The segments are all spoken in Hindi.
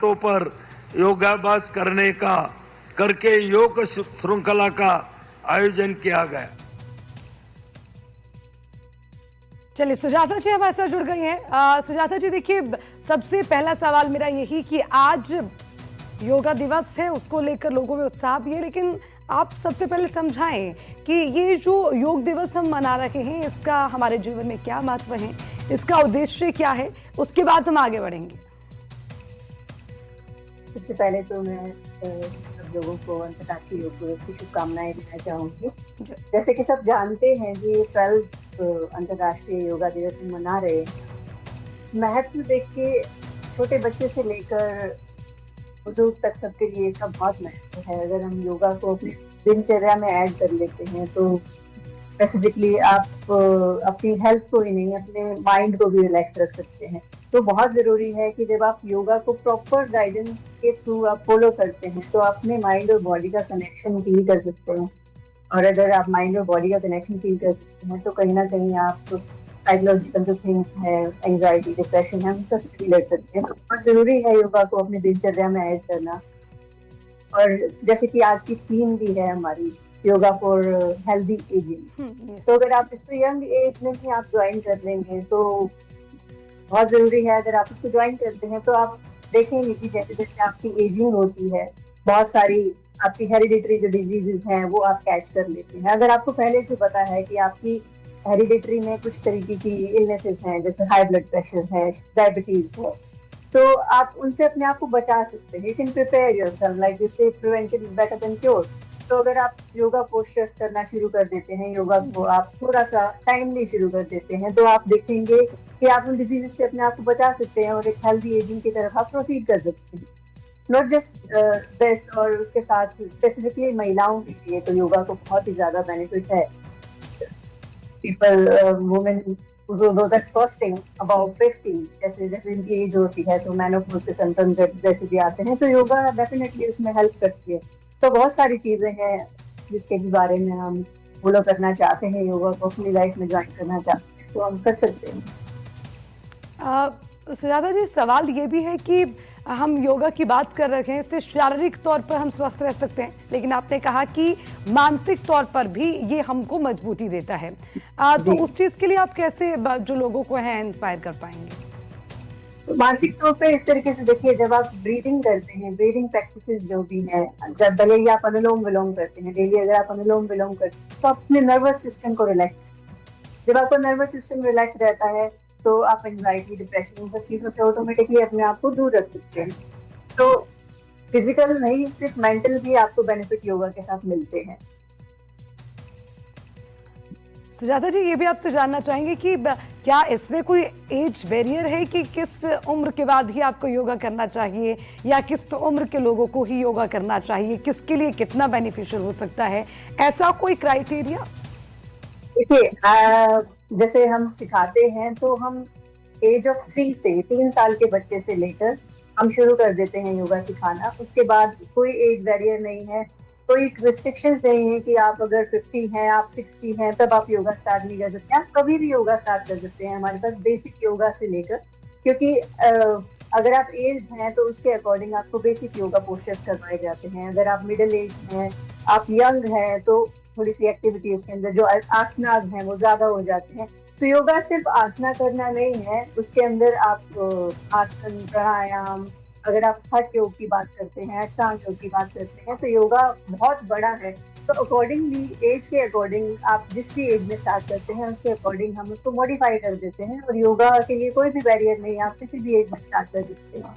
तो पर योगाभ्यास करके योग श्रृंखला का आयोजन किया गया। चलिए, सुजाता जी हमारे साथ जुड़ गई हैं। सुजाता जी, देखिए, सबसे पहला सवाल मेरा यही कि आज योगा दिवस है, उसको लेकर लोगों में उत्साह भी है, लेकिन आप सबसे पहले समझाएं कि ये जो योग दिवस हम मना रहे हैं, इसका हमारे जीवन में क्या महत्व है, इसका उद्देश्य क्या है, उसके बाद हम आगे बढ़ेंगे। सबसे पहले तो मैं सब लोगों को अंतर्राष्ट्रीय योग दिवस की शुभकामनाएं देना चाहूंगी। जैसे कि सब जानते हैं कि 12 अंतर्राष्ट्रीय योगा दिवस हम मना रहे हैं। महत्व देख के छोटे बच्चे से लेकर बुजुर्ग तक सबके लिए इसका बहुत महत्व है। अगर हम योगा को अपनी दिनचर्या में ऐड कर लेते हैं तो स्पेसिफिकली आप अपनी हेल्थ को ही नहीं, अपने माइंड को भी रिलैक्स रख सकते हैं। तो बहुत जरूरी है कि जब आप योगा को प्रॉपर गाइडेंस के थ्रू आप फॉलो करते हैं तो आप अपने माइंड और बॉडी का कनेक्शन फील कर सकते हैं। और अगर आप माइंड और बॉडी का कनेक्शन फील कर सकते हैं तो कहीं ना कहीं आप साइकोलॉजिकल जो थिंग्स हैं, एंजाइटी, डिप्रेशन है, उन सब से भी लड़ सकते हैं। बहुत जरूरी है योगा को अपनी दिनचर्या में ऐड करना। और जैसे कि आज की थीम भी है हमारी योगा फॉर हेल्दी एजिंग, तो अगर आप इसको यंग एज में ही आप ज्वाइन कर लेंगे तो बहुत जरूरी है। अगर आप इसको ज्वाइन करते हैं तो आप देखेंगे कि जैसे जैसे आपकी एजिंग होती है, बहुत सारी आपकी हेरिडिटरी जो डिजीजेस हैं वो आप कैच कर लेते हैं। अगर आपको पहले से पता है कि आपकी हेरिडिटरी में कुछ तरीके की इलनेसेस हैं, जैसे हाई ब्लड प्रेशर है, डायबिटीज है, तो आप उनसे अपने आप को बचा सकते हैं। You can prepare yourself, like you say prevention is better than cure. तो अगर आप योगा पोस्चर्स करना शुरू कर देते हैं, योगा को आप थोड़ा सा टाइमली शुरू कर देते हैं, तो आप देखेंगे कि आप उन डिजीजेस से अपने आप को बचा सकते हैं और एक हेल्दी एजिंग की तरफ आप प्रोसीड कर सकते हैं। नॉट जस्ट दिस, और उसके साथ स्पेसिफिकली महिलाओं के लिए तो योगा को बहुत ही ज्यादा बेनिफिट है। People, women those are costing about 50, जैसे जैसे इनकी एज होती है तो मेनोपॉज के सिम्टम्स जैसे भी आते हैं तो योगा डेफिनेटली उसमें हेल्प करती है। तो बहुत सारी चीजें हैं जिसके भी बारे में हम फॉलो करना चाहते हैं, योगा को अपनी लाइफ में ज्वाइन करना चाहते हैं तो हम कर सकते हैं। सुजाता जी, सवाल ये भी है कि हम योगा की बात कर रहे हैं, इससे शारीरिक तौर पर हम स्वस्थ रह सकते हैं, लेकिन आपने कहा कि मानसिक तौर पर भी ये हमको मजबूती देता है। तो उस चीज के लिए आप कैसे जो लोगों को है इंस्पायर कर पाएंगे? तो मानसिक तौर पे इस तरीके से देखिए, जब आप ब्रीदिंग करते हैं, ब्रीदिंग प्रैक्टिसेस जो भी है, जब भले ही आप अनुलोम विलोम करते हैं डेली, अगर आप अनुलोम विलोम करते हैं तो अपने नर्वस सिस्टम को रिलैक्स, जब आपका नर्वस सिस्टम रिलैक्स रहता है तो आप एंजाइटी, डिप्रेशन, इन सब चीजों से ऑटोमेटिकली अपने आप को दूर रख सकते हैं। तो फिजिकल नहीं, सिर्फ मेंटल भी आपको बेनिफिट योगा के साथ मिलते हैं। सुजाता जी, ये भी आपसे जानना चाहेंगे कि क्या इसमें कोई एज बैरियर है कि किस उम्र के बाद ही आपको योगा करना चाहिए, या किस उम्र के लोगों को ही योगा करना चाहिए, किसके लिए कितना बेनिफिशियल हो सकता है, ऐसा कोई क्राइटेरिया? देखिए, जैसे हम सिखाते हैं तो हम एज ऑफ 3 साल के बच्चे से लेकर हम शुरू कर देते हैं योगा सिखाना। उसके बाद कोई एज बैरियर नहीं है, कोई रिस्ट्रिक्शंस नहीं है कि आप अगर 50 हैं, आप 60 हैं, तब आप योगा स्टार्ट नहीं कर सकते। आप कभी भी योगा स्टार्ट कर सकते हैं हमारे पास बेसिक योगा से लेकर, क्योंकि अगर आप एज हैं तो उसके अकॉर्डिंग आपको बेसिक योगा पोस्चर्स करवाए जाते हैं। अगर आप मिडिल एज हैं, आप यंग हैं, तो थोड़ी सी एक्टिविटी उसके अंदर जो आसनास हैं वो ज्यादा हो जाते हैं। तो योगा सिर्फ आसना करना नहीं है, उसके अंदर आप आसन, प्राणायाम, अगर आप हठ योग की बात करते हैं, अष्टांग योग की बात करते हैं, तो योगा बहुत बड़ा है। तो अकॉर्डिंगली, एज के अकॉर्डिंग आप जिस भी एज में स्टार्ट करते हैं उसके अकॉर्डिंग हम उसको मॉडिफाई कर देते हैं। और योगा के लिए कोई भी बैरियर नहीं है, आप किसी भी एज में स्टार्ट कर सकते हैं।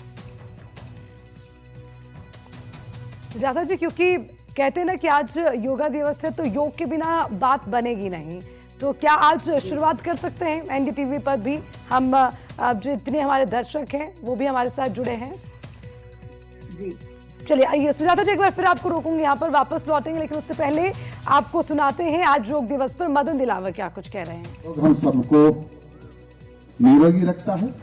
सुजाता जी, क्योंकि कहते हैं ना कि आज योगा दिवस है तो योग के बिना बात बनेगी नहीं, तो क्या आज शुरुआत कर सकते हैं एनडीटीवी पर भी? हम जितने हमारे दर्शक हैं वो भी हमारे साथ जुड़े हैं। जी चलिए, आइए सुजाता जी, एक बार फिर आपको रोकूंगी, यहाँ पर वापस लौटेंगे, लेकिन उससे पहले आपको सुनाते हैं आज योग दिवस पर मदन दिलावर क्या कुछ कह रहे हैं। हम सबको निरोगी रखता है।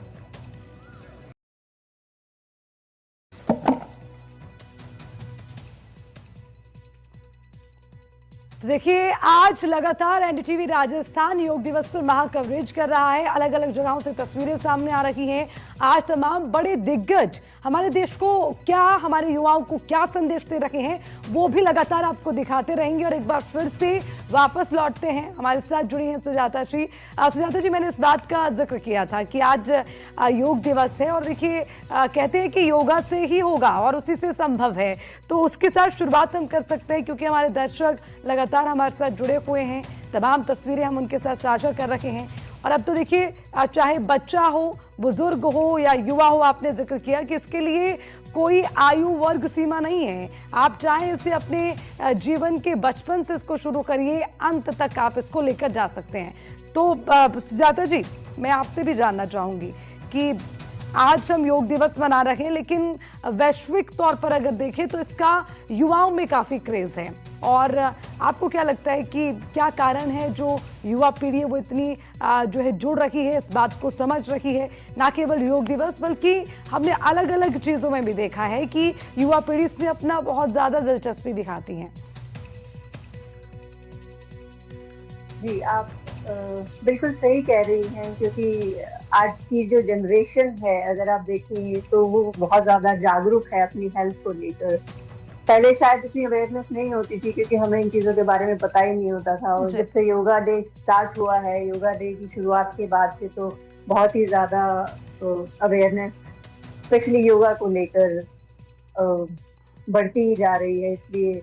तो देखिए, आज लगातार एनडीटीवी राजस्थान योग दिवस पर महा कवरेज कर रहा है। अलग अलग जगहों से तस्वीरें सामने आ रही हैं। आज तमाम बड़े दिग्गज हमारे देश को क्या, हमारे युवाओं को क्या संदेश दे रहे हैं, वो भी लगातार आपको दिखाते रहेंगे। और एक बार फिर से वापस लौटते हैं, हमारे साथ जुड़ी हैं सुजाता जी। सुजाता जी, मैंने इस बात का जिक्र किया था कि आज योग दिवस है और देखिए कहते हैं कि योगा से ही होगा और उसी से संभव है, तो उसके साथ शुरुआत हम कर सकते हैं क्योंकि हमारे दर्शक लगातार हमारे साथ जुड़े हुए हैं, तमाम तस्वीरें हम उनके साथ साझा कर रहे हैं। और अब तो देखिए चाहे बच्चा हो, बुजुर्ग हो या युवा हो, आपने जिक्र किया कि इसके लिए कोई आयु वर्ग सीमा नहीं है। आप चाहें इसे अपने जीवन के बचपन से इसको शुरू करिए, अंत तक आप इसको लेकर जा सकते हैं। तो सुजाता जी, मैं आपसे भी जानना चाहूंगी कि आज हम योग दिवस मना रहे हैं, लेकिन वैश्विक तौर पर अगर देखें तो इसका युवाओं में काफी क्रेज है। और आपको क्या लगता है कि क्या कारण है जो युवा पीढ़ी है वो इतनी जो है जुड़ रही है, इस बात को समझ रही है? ना केवल योग दिवस बल्कि हमने अलग अलग चीजों में भी देखा है कि युवा पीढ़ी इसमें अपना बहुत ज्यादा दिलचस्पी दिखाती है। जी, आप बिल्कुल सही कह रही हैं, क्योंकि आज की जो जनरेशन है अगर आप देखेंगे तो वो बहुत ज्यादा जागरूक है अपनी हेल्थ को लेकर। पहले शायद इतनी अवेयरनेस नहीं होती थी क्योंकि हमें इन चीजों के बारे में पता ही नहीं होता था। और जब से योगा डे स्टार्ट हुआ है, योगा डे की शुरुआत के बाद से तो बहुत ही ज्यादा अवेयरनेस स्पेशली योगा को लेकर बढ़ती ही जा रही है। इसलिए,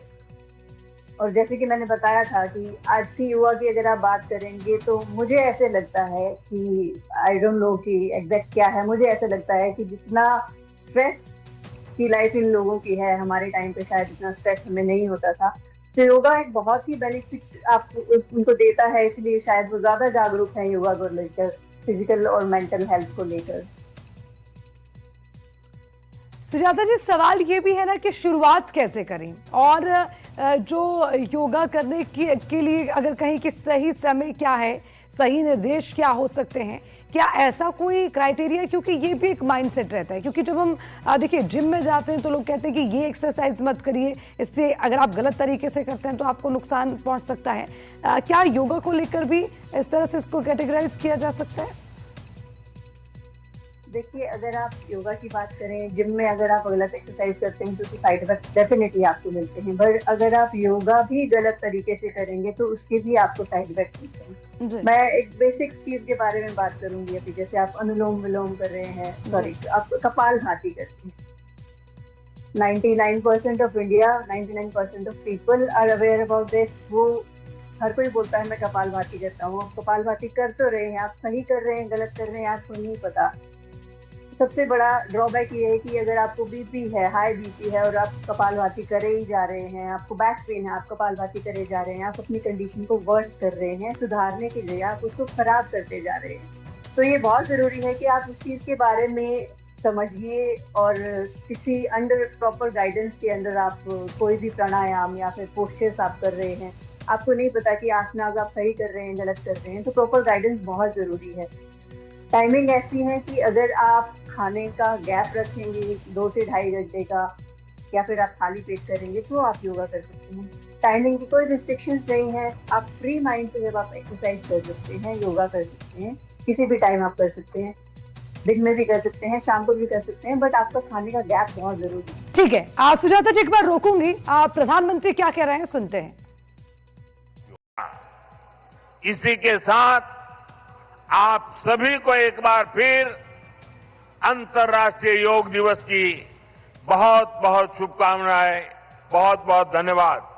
और जैसे कि मैंने बताया था कि आज की युवा की अगर आप बात करेंगे तो मुझे ऐसे लगता है कि आई डोंट नो कि एग्जैक्ट क्या है, मुझे ऐसे लगता है कि जितना स्ट्रेस की लाइफ इन लोगों की है, हमारे टाइम पे शायद इतना स्ट्रेस हमें नहीं होता था। तो योगा एक बहुत ही बेनिफिट आपको उनको देता है, इसलिए शायद वो ज्यादा जागरूक है योगा को लेकर, फिजिकल और मेंटल हेल्थ को लेकर। सुजाता जी, सवाल ये भी है ना कि शुरुआत कैसे करें, और जो योगा करने के लिए अगर कहीं कि सही समय क्या है, सही निर्देश क्या हो सकते हैं, क्या ऐसा कोई क्राइटेरिया? क्योंकि ये भी एक माइंडसेट रहता है। क्योंकि जब हम देखिए जिम में जाते हैं तो लोग कहते हैं कि ये एक्सरसाइज मत करिए, इससे अगर आप गलत तरीके से करते हैं तो आपको नुकसान पहुंच सकता है। क्या योगा को लेकर भी इस तरह से इसको कैटेगराइज किया जा सकता है? देखिए, अगर आप योगा की बात करें, जिम में अगर आप गलत एक्सरसाइज करते हैं तो साइड इफेक्ट डेफिनेटली आपको मिलते हैं, बट अगर आप योगा भी गलत तरीके से करेंगे तो उसके भी आपको साइड इफेक्ट मिलते हैं। मैं एक बेसिक चीज के बारे में बात करूंगी अभी। जैसे आप अनुलोम विलोम कर रहे हैं, सॉरी आप कपालभाति करते हैं, 99% of India, 99% of people are aware about this. वो हर कोई बोलता है मैं कपालभाति करता हूँ। आप कपालभाति कर तो रहे हैं, आप सही कर रहे हैं गलत कर रहे हैं आपको नहीं पता। सबसे बड़ा ड्रॉबैक ये है कि अगर आपको बीपी है, हाई बीपी है और आप कपालभाति करे ही जा रहे हैं, आपको बैक पेन है, आप कपालभाति करे जा रहे हैं, आप अपनी कंडीशन को वर्स कर रहे हैं, सुधारने के लिए आप उसको खराब करते जा रहे हैं। तो ये बहुत जरूरी है कि आप उस चीज के बारे में समझिए और किसी अंडर प्रॉपर गाइडेंस के अंदर आप कोई भी प्राणायाम या फिर पोस्चर्स आप कर रहे हैं, आपको नहीं पता कि आसनास आप सही कर रहे हैं गलत कर रहे हैं, तो प्रॉपर गाइडेंस बहुत जरूरी है। टाइमिंग ऐसी है कि अगर आप खाने का गैप रखेंगे 2 से 2.5 घंटे का, या फिर आप खाली पेट करेंगे तो आप योगा कर सकते हैं। टाइमिंग की कोई रिस्ट्रिक्शंस नहीं है। आप फ्री माइंड से जब आप एक्सरसाइज कर सकते हैं, योगा कर सकते हैं, किसी भी टाइम आप कर सकते हैं, दिन में भी कर सकते हैं, शाम को भी कर सकते हैं, बट आपका खाने का गैप बहुत जरूरी है। ठीक है, सुजाता जी एक बार रोकूंगी। प्रधानमंत्री क्या कह रहे हैं, सुनते हैं। इसी के साथ आप सभी को एक बार फिर अंतर्राष्ट्रीय योग दिवस की बहुत बहुत शुभकामनाएं, बहुत बहुत धन्यवाद।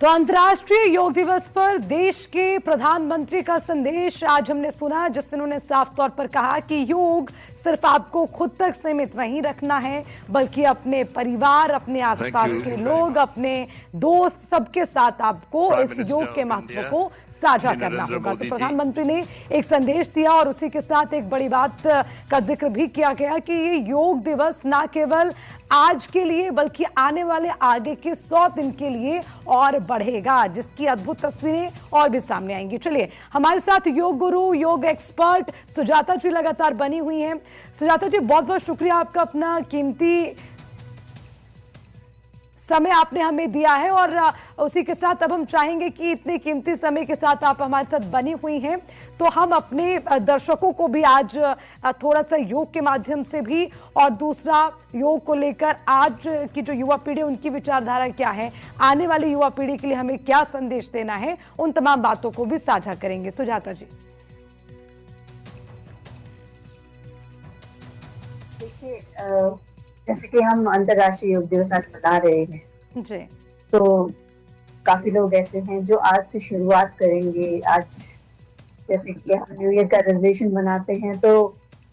तो अंतर्राष्ट्रीय योग दिवस पर देश के प्रधानमंत्री का संदेश आज हमने सुना, जिसमें उन्होंने साफ तौर पर कहा कि योग सिर्फ आपको खुद तक सीमित नहीं रखना है, बल्कि अपने परिवार, अपने आसपास के लोग, अपने दोस्त, सबके साथ आपको इस योग के महत्व को साझा करना होगा। तो प्रधानमंत्री ने एक संदेश दिया और उसी के साथ एक बड़ी बात का जिक्र भी किया गया कि ये योग दिवस ना केवल आज के लिए बल्कि आने वाले आगे के 100 दिन के लिए और बढ़ेगा, जिसकी अद्भुत तस्वीरें और भी सामने आएंगी। चलिए, हमारे साथ योग गुरु, योग एक्सपर्ट सुजाता जी लगातार बनी हुई हैं। सुजाता जी, बहुत बहुत शुक्रिया आपका अपना कीमती समय आपने हमें दिया है और उसी के साथ अब हम चाहेंगे कि इतने कीमती समय के साथ आप हमारे साथ बनी हुई हैं, तो हम अपने दर्शकों को भी आज थोड़ा सा योग के माध्यम से भी, और दूसरा योग को लेकर आज की जो युवा पीढ़ी उनकी विचारधारा क्या है, आने वाली युवा पीढ़ी के लिए हमें क्या संदेश देना है, उन तमाम बातों को भी साझा करेंगे। सुजाता जी, देखिए, जैसे कि हम अंतर्राष्ट्रीय योग दिवस आज मना रहे हैं जी, तो काफी लोग ऐसे हैं जो आज से शुरुआत करेंगे। आज जैसे कि हम न्यू ईयर का रेजोल्यूशन मनाते हैं, तो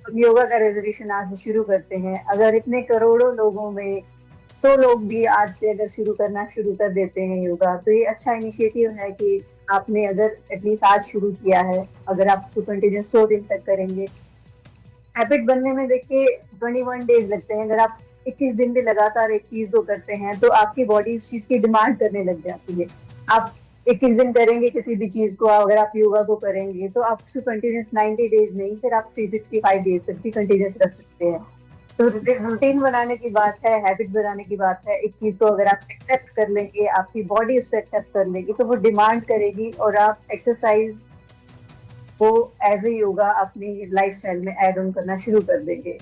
हम योगा का रेजोल्यूशन आज से शुरू करते हैं। अगर इतने करोड़ों लोगों में 100 लोग भी आज से अगर शुरू कर देते हैं योगा, तो ये अच्छा इनिशिएटिव है कि आपने अगर एटलीस्ट आज शुरू किया है। अगर आप उसको कंटिन्यूस 100 दिन तक करेंगे, हैबिट बनने में देखिए 21 डेज लगते हैं। अगर आप 21 दिन भी लगातार एक चीज को करते हैं, तो आपकी बॉडी उस चीज की डिमांड करने लग जाती है। आप 21 दिन करेंगे किसी भी चीज को, अगर आप योगा को करेंगे, तो आप उसको कंटिन्यूस 90 डेज नहीं, फिर आप 365 डेज तक भी कंटिन्यूस रख सकते हैं। तो रूटीन बनाने की बात है, हैबिट बनाने की बात है। एक चीज को अगर आप एक्सेप्ट कर लेंगे, आपकी बॉडी उसको एक्सेप्ट कर लेगी, तो वो डिमांड करेगी और आप एक्सरसाइज वो एज ए योगा अपनी लाइफस्टाइल में ऐड ऑन करना शुरू कर देंगे।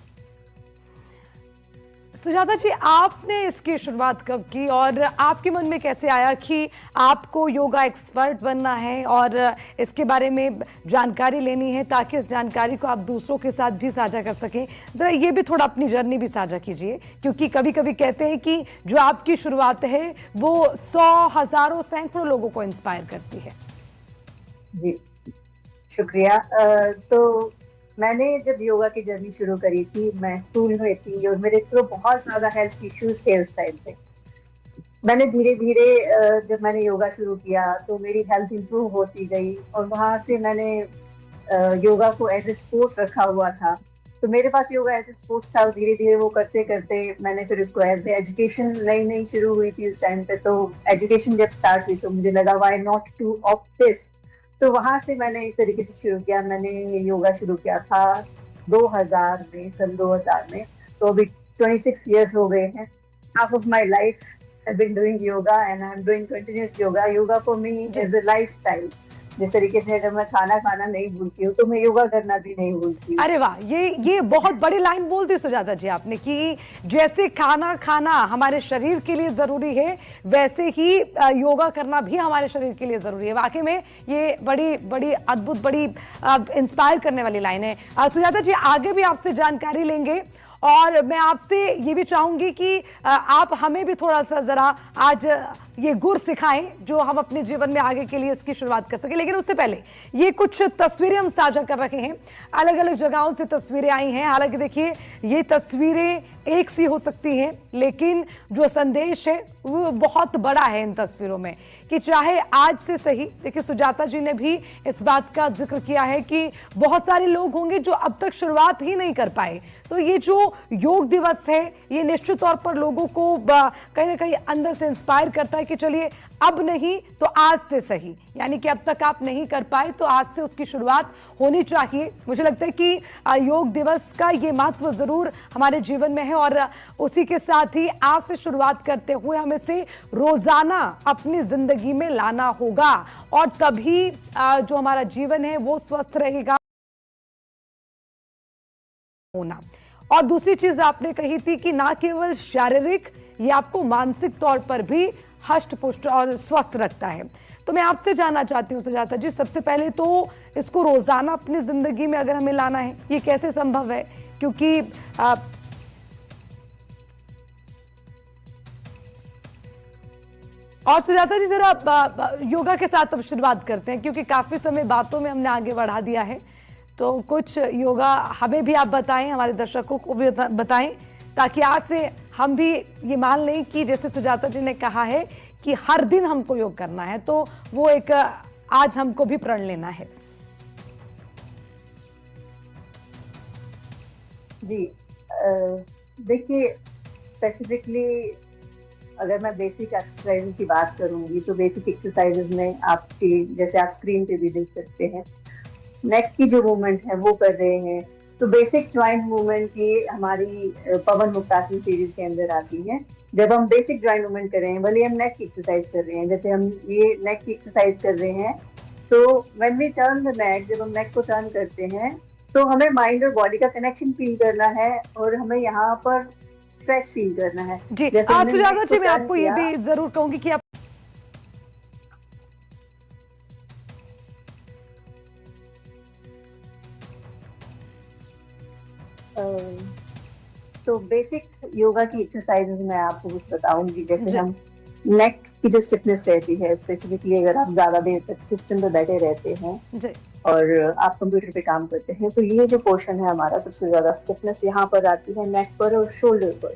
सुजाता जी, आपने इसकी शुरुआत कब की और आपके मन में कैसे आया कि आपको योगा एक्सपर्ट बनना है और इसके बारे में जानकारी लेनी है, ताकि इस जानकारी को आप दूसरों के साथ भी साझा कर सकें? ज़रा ये भी थोड़ा अपनी जर्नी भी साझा कीजिए, क्योंकि कभी कभी कहते हैं कि जो आपकी शुरुआत है वो 100, हजारों, सैकड़ों लोगों को इंस्पायर करती है। जी, शुक्रिया। तो मैंने जब योगा की जर्नी शुरू करी थी, मैं स्कूल में थी और मेरे को बहुत ज्यादा हेल्थ इश्यूज थे उस टाइम पे। मैंने धीरे धीरे जब मैंने योगा शुरू किया तो मेरी हेल्थ इंप्रूव होती गई, और वहां से मैंने योगा को एज ए स्पोर्ट्स रखा हुआ था। तो मेरे पास योगा एज ए स्पोर्ट्स था, धीरे धीरे वो करते करते मैंने फिर उसको एज ए एजुकेशन नई शुरू हुई थी उस टाइम पे। तो एजुकेशन जब स्टार्ट हुई तो मुझे लगा why not to opt this. तो वहां से मैंने इस तरीके से शुरू किया। मैंने योगा शुरू किया था 2000 में, सन 2000 में। तो अभी 26 इयर्स हो गए हैं। Half of my life I been doing yoga and I am doing continuous yoga. Yoga for me is a lifestyle. जिस तरीके से अगर मैं खाना खाना नहीं भूलती हूँ, तो मैं योगा करना भी नहीं भूलती हूँ। अरे वाह, ये बहुत बड़ी लाइन बोल दी सुजाता जी आपने, कि जैसे खाना खाना हमारे शरीर के लिए जरूरी है, वैसे ही योगा करना भी हमारे शरीर के लिए जरूरी है। वाकई में ये बड़ी बड़ी अद्भुत, बड़ी इंस्पायर करने वाली लाइन है। सुजाता जी, आगे भी आपसे जानकारी लेंगे और मैं आपसे ये भी चाहूंगी कि आप हमें भी थोड़ा सा जरा आज ये गुर सिखाएं जो हम अपने जीवन में आगे के लिए इसकी शुरुआत कर सके। लेकिन उससे पहले ये कुछ तस्वीरें हम साझा कर रहे हैं, अलग अलग जगहों से तस्वीरें आई हैं। हालांकि देखिए, ये तस्वीरें एक सी हो सकती हैं, लेकिन जो संदेश है वो बहुत बड़ा है इन तस्वीरों में, कि चाहे आज से सही। देखिए, सुजाता जी ने भी इस बात का जिक्र किया है कि बहुत सारे लोग होंगे जो अब तक शुरुआत ही नहीं कर पाए। तो ये जो योग दिवस है, ये निश्चित तौर पर लोगों को कहीं ना कहीं अंदर से इंस्पायर करता है कि चलिए अब नहीं तो आज से सही, यानी कि अब तक आप नहीं कर पाए तो आज से उसकी शुरुआत होनी चाहिए। मुझे लगता है कि योग दिवस का ये महत्व जरूर हमारे जीवन में है, और उसी के साथ ही आज से शुरुआत करते हुए हमें से रोजाना अपनी जिंदगी में लाना होगा, और तभी जो हमारा जीवन है वो स्वस्थ रहेगा होना। और दूसरी चीज आपने कही थी कि ना केवल शारीरिक, ये आपको मानसिक तौर पर भी हष्ट पुष्ट और स्वस्थ रखता है। तो मैं आपसे जानना चाहती हूँ सुजाता जी, सबसे पहले तो इसको रोजाना अपनी जिंदगी में अगर हमें लाना है, ये कैसे संभव है? क्योंकि और सुजाता जी, जरा योगा के साथ अब शुरुआत करते हैं, क्योंकि काफी समय बातों में हमने आगे बढ़ा दिया है। तो कुछ योगा हमें भी आप बताएं, हमारे दर्शकों को भी बताएं, ताकि आज से हम भी ये मान लें कि जैसे सुजाता जी ने कहा है कि हर दिन हमको योग करना है, तो वो एक आज हमको भी प्रण लेना है। जी, देखिए, स्पेसिफिकली अगर मैं बेसिक एक्सरसाइजेज की बात करूंगी, तो बेसिक एक्सरसाइजेज में आपकी, जैसे आप स्क्रीन पे भी देख सकते हैं, नेक की जो मूवमेंट है वो कर रहे हैं। तो बेसिक ज्वाइंट मूवमेंट ये हमारी पवन मुक्तासन सीरीज के अंदर आती है। जब हम बेसिक ज्वाइंट मूवमेंट कर रहे हैं, भले हम नेक की एक्सरसाइज कर रहे हैं, जैसे हम ये नेक की एक्सरसाइज कर रहे हैं, तो when we turn the neck, जब हम नेक को टर्न करते हैं तो हमें माइंड और बॉडी का कनेक्शन फील करना है और हमें यहाँ पर स्ट्रेच फील करना है। जी जैसे हमने सुजाता neck जी, को मैं turn आपको ये किया, भी जरूर कहूंगी कि आप तो बेसिक योगा की एक्सरसाइजेज मैं आपको कुछ बताऊंगी। जैसे जी। हम नेक की जो स्टिफनेस रहती है, स्पेसिफिकली अगर आप ज्यादा देर तक सिस्टम पे बैठे रहते हैं जी और आप कंप्यूटर पे काम करते हैं, तो ये जो पोर्शन है हमारा, सबसे ज्यादा स्टिफनेस यहाँ पर आती है नेक पर और शोल्डर पर।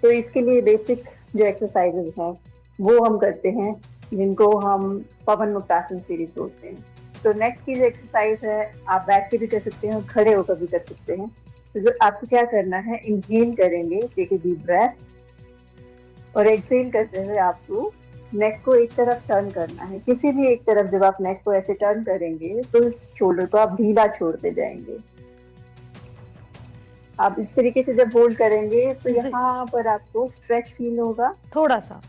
तो इसके लिए बेसिक जो एक्सरसाइजेज हैं वो हम करते हैं, जिनको हम पवन मुक्तासन सीरीज बोलते हैं। तो नेक की जो एक्सरसाइज है आप बैठ के भी कर सकते हैं और खड़े होकर भी कर सकते हैं। तो जो आपको क्या करना है, इनहेल करेंगे, टेक ए डीप ब्रेथ, और एक्सहेल करते हुए आपको नेक को एक तरफ टर्न करना है। किसी भी एक तरफ जब आप नेक को ऐसे टर्न करेंगे तो इस शोल्डर को आप ढीला छोड़ते जाएंगे। आप इस तरीके से जब होल्ड करेंगे तो यहाँ पर आपको स्ट्रेच फील होगा थोड़ा सा।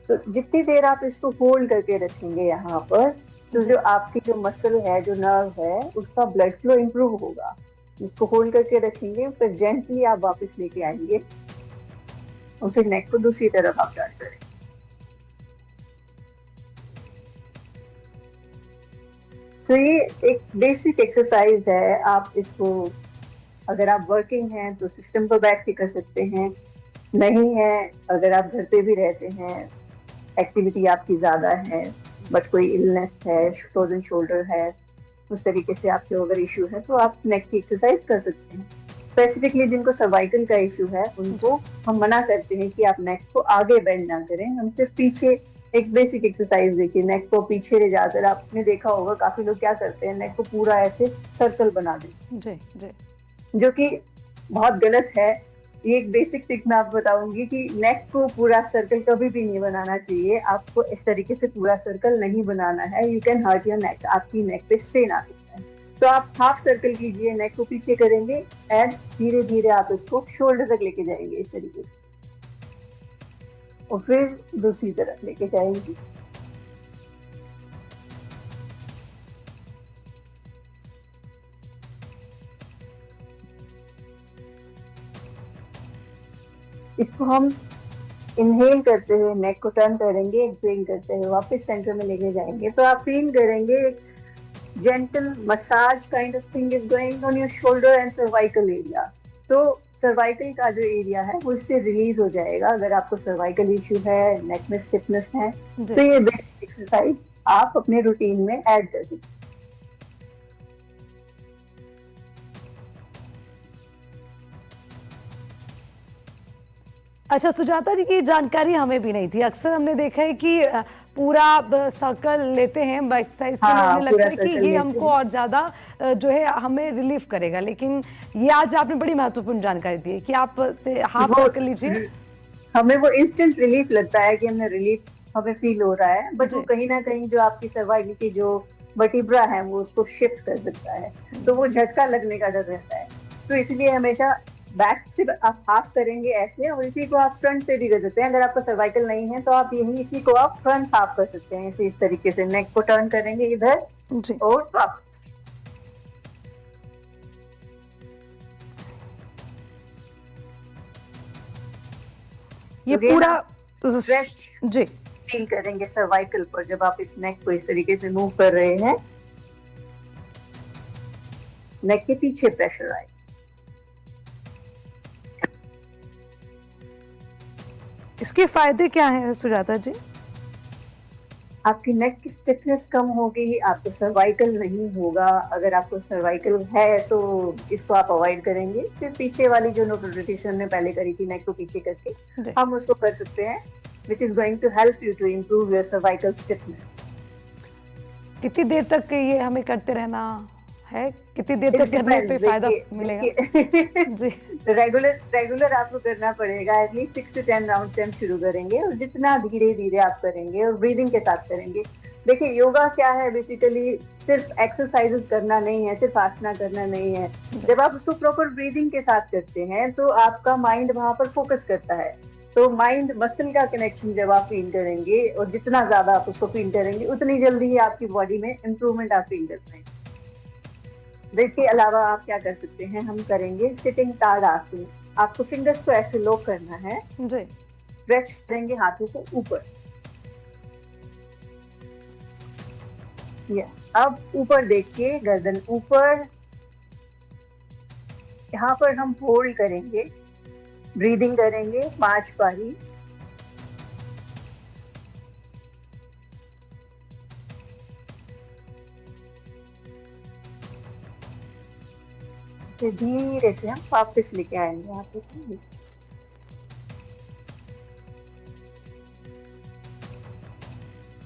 तो जितनी देर आप इसको होल्ड करके रखेंगे यहाँ पर, तो जो आपकी जो मसल है, जो नर्व है, उसका ब्लड फ्लो इम्प्रूव होगा। इसको होल्ड करके रखेंगे, फिर जेंटली आप वापस लेके आएंगे और फिर नेक को दूसरी तरफ आप टर्न करेंगे। तो ये एक बेसिक एक्सरसाइज है। आप इसको, अगर आप वर्किंग हैं तो सिस्टम पर बैठ के कर सकते हैं, नहीं है अगर आप घर पे भी रहते हैं, एक्टिविटी आपकी ज्यादा है बट कोई इलनेस है, फ्रोजन शोल्डर है, उस तरीके से आपके अगर इशू है, तो आप नेक की एक्सरसाइज कर सकते हैं। स्पेसिफिकली जिनको सर्वाइकल का इशू है उनको हम मना करते हैं कि आप नेक को आगे बेंड ना करें, हम सिर्फ पीछे एक बेसिक एक्सरसाइज देखिए, नेक को पीछे ले जाकर, आपने देखा होगा काफी लोग क्या करते हैं, नेक को पूरा ऐसे सर्कल बना देते जी जी, जो कि बहुत गलत है। ये एक बेसिक ट्रिक मैं आपको बताऊंगी कि नेक को पूरा सर्कल कभी भी नहीं बनाना चाहिए। आपको इस तरीके से पूरा सर्कल नहीं बनाना है, you can hurt your neck, आपकी नेक पे स्ट्रेन आ सकता है। तो आप हाफ सर्कल कीजिए, नेक को पीछे करेंगे एंड धीरे धीरे आप इसको शोल्डर तक लेके जाएंगे इस तरीके से, और फिर दूसरी तरफ लेके जाएंगे। इसको हम इनहेल करते हुए नेक को टर्न करेंगे, एक्सहेल करते हुए वापस सेंटर में लेके जाएंगे। तो आप फील करेंगे एक gentle massage kind of thing is going on your shoulder and cervical area. तो सर्वाइकल का जो एरिया है वो इससे रिलीज हो जाएगा। अगर आपको सर्वाइकल इश्यू है, नेक में स्टिफनेस है, तो ये बेसिक एक्सरसाइज आप अपने रूटीन में ऐड कर सकते हैं। अच्छा सुजाता जी, की जानकारी हमें भी नहीं थी। अक्सर हमने देखा है कि पूरा सर्कल लेते हैं एक्सरसाइज के लिए, हमें लगता है कि ये हमको और ज्यादा जो है हमें रिलीफ करेगा, लेकिन ये आज आपने बड़ी महत्वपूर्ण जानकारी दी है कि आप से हाफ सर्कल लीजिए। हमें वो इंस्टेंट रिलीफ लगता है कि हमें रिलीफ हमें फील हो रहा है, बट वो कहीं ना कहीं जो आपकी सर्वाइकल की जो वर्टिब्रा है वो उसको शिफ्ट कर सकता है, तो वो झटका लगने का डर रहता है। तो इसलिए हमेशा बैक से आप हाफ करेंगे ऐसे, और इसी को आप फ्रंट से भी कर सकते हैं। अगर आपका सर्वाइकल नहीं है तो आप यही इसी को आप फ्रंट हाफ कर सकते हैं, इस तरीके से नेक को टर्न करेंगे इधर और वापस। ये पूरा जी फील करेंगे सर्वाइकल पर जब आप इस नेक को इस तरीके से मूव कर रहे हैं, नेक के पीछे प्रेशर आए। इसके फायदे क्या हैं सुजाता जी? आपकी नेक की स्टिफनेस कम होगी, आपको सर्वाइकल नहीं होगा। अगर आपको सर्वाइकल है तो इसको आप अवॉइड करेंगे। फिर पीछे वाली जो न्यूट्रिशन ने पहले करी थी नेक को पीछे करके, हम उसको कर सकते हैं, which is going to help you to improve your cervical stiffness. कितनी देर तक ये हमें करते रहना है? कितनी देर तक करने पे फायदा मिलेगा? जी रेगुलर आपको करना पड़ेगा। एटलीस्ट 6 to 10 राउंड से हम शुरू करेंगे, और जितना धीरे धीरे आप करेंगे और ब्रीदिंग के साथ करेंगे देखिए योगा क्या है, बेसिकली सिर्फ एक्सरसाइजेस करना नहीं है, सिर्फ आसना करना नहीं है। जब आप उसको प्रॉपर ब्रीदिंग के साथ करते हैं तो आपका माइंड वहां पर फोकस करता है। तो माइंड मसल का कनेक्शन जब आप फील करेंगे और जितना ज्यादा आप उसको फील करेंगे उतनी जल्दी ही आपकी बॉडी में इम्प्रूवमेंट आप फील कर पाएंगे। इसके अलावा आप क्या कर सकते हैं, हम करेंगे सिटिंग ताड़ासन। आपको फिंगर्स को ऐसे लॉक करना है, स्ट्रेच करेंगे हाथों को ऊपर। यस, अब ऊपर देखिए, गर्दन ऊपर। यहाँ पर हम होल्ड करेंगे, ब्रीदिंग करेंगे 5 बारी। फिर धीरे से हम वापस लेके आएंगे यहाँ पे।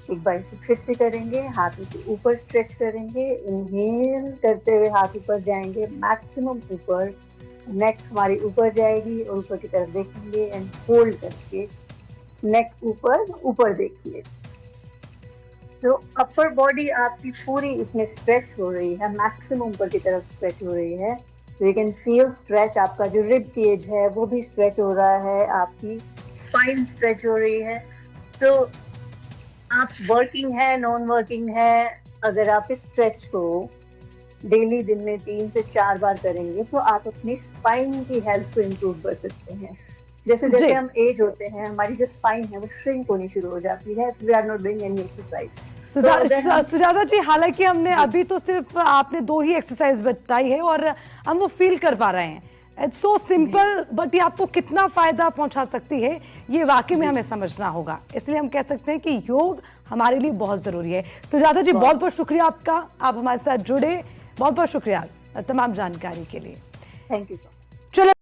एक बार इसे फिर से करेंगे, हाथों के ऊपर स्ट्रेच करेंगे। इनहेल करते हुए हाथ ऊपर जाएंगे, मैक्सिमम ऊपर। नेक हमारी ऊपर जाएगी और ऊपर की तरफ देखेंगे एंड होल्ड करके नेक ऊपर, ऊपर देखिए। तो अपर बॉडी आपकी पूरी इसमें स्ट्रेच हो रही है, मैक्सिमम ऊपर की तरफ स्ट्रेच हो रही है। So you can feel stretch. आपका जो रिब केज है वो भी स्ट्रेच हो रहा है, आपकी स्पाइन स्ट्रेच हो रही है। तो आप वर्किंग है, नॉन वर्किंग है, अगर आप इस स्ट्रेच को डेली दिन में 3 से 4 बार करेंगे तो आप अपनी स्पाइन की हेल्थ को इम्प्रूव कर सकते हैं। जैसे जैसे हम एज होते हैं, हमारी जो स्पाइन है वो श्रिंक होनी शुरू हो जाती है। We are not doing any exercise. Sujata ji, हालांकि हमने अभी तो सिर्फ आपने 2 ही एक्सरसाइज बताई है और हम वो फील कर पा रहे हैं। इट्स सो सिंपल, बट ये आपको कितना फायदा पहुंचा सकती है ये वाकई में हमें समझना होगा। इसलिए हम कह सकते हैं कि योग हमारे लिए बहुत जरूरी है। सुजाता जी, बहुत बहुत शुक्रिया आपका, आप हमारे साथ जुड़े। बहुत बहुत शुक्रिया तमाम जानकारी के लिए। Thank you so much. चलो।